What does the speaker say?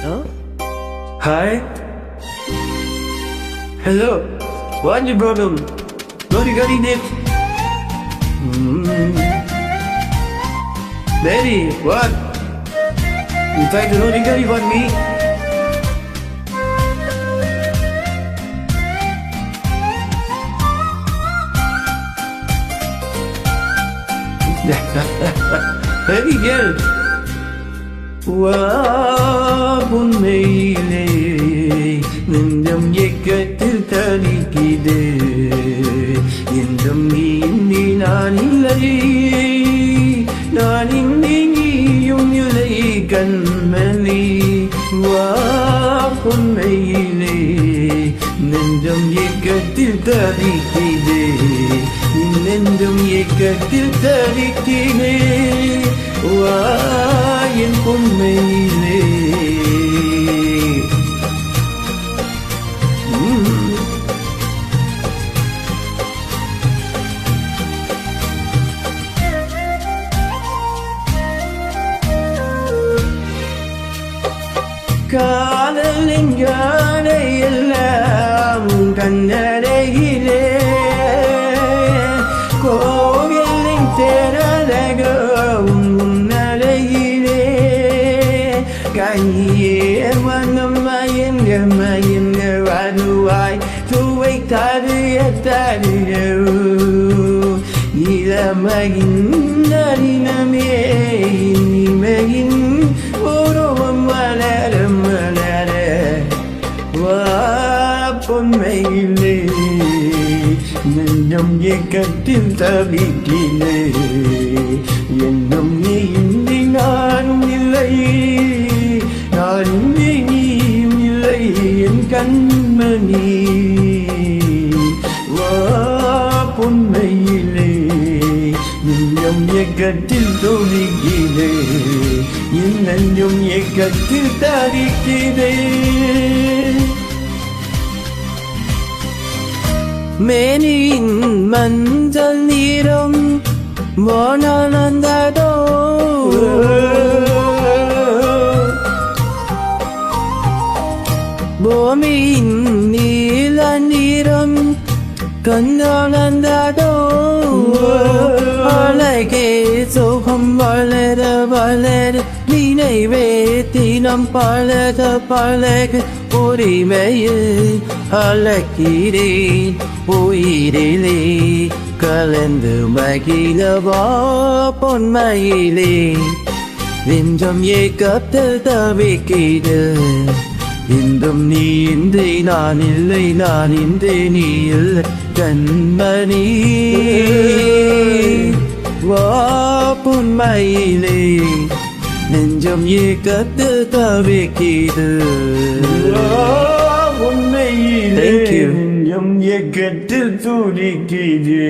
Huh? Hi. Hello. What's your problem? What you got in it? Baby, what? You try to know you want me? Baby girl. உன்மையிலே நெஞ்சம் ஏக்கத்தில் தளிக்குது என்றும் நீ இன்றி நான் இல்லை நான் இன்றி நீயும் இல்லை கண்மணி உன்மையிலே நெஞ்சம் ஏக்கத்தில் தளிக்குது நெஞ்சம் ஏக்கத்தில் தளிக்கிறே என் பொன்மையிலே காதலின் யானை எல்லாம் கண்ணறையிலே கோவிலின் தேரழகும் கையே மனம் மயங்க வருவாய் துவை தருய இளமையின் நரினமே இனிமையின் உருவம் மலர மலர பொன்மையிலே நெஞ்சம் ஏக்கத்தில் தவிக்கிலே என்னும் நீ இன்றி நானும் இல்லை நான் இன்றி நீயும் இல்லை என் கண்மணி பொன்மையிலே நெஞ்சம் ஏக்கத்தில் தவிக்கிலே என் நெஞ்சம் ஏக்கத்தில் தவிக்கிறே மேனியின் மஞ்சள் நீரம் வானந்ததோ பூமியின் நீல நீரம் கண்ணானந்ததோ அழகே சுகம் வளர வளர நினைவே தினம் பழக பழக உரிமையில் அழகிறேன் உயிரிலே கலந்து மகிழவா பொன்மையிலே நெஞ்சம் ஏக்கத்தில் தவிக்கிது இன்றும் நீ இன்றி நான் இல்லை நான் இன்றி நீ இல்லை கண்மணி பொன்மையிலே நெஞ்சம் ஏக்கத்தில் தவிக்கிது உண்மையிலே நெஞ்சம் ஏக்கத்தில் துடிக்கிது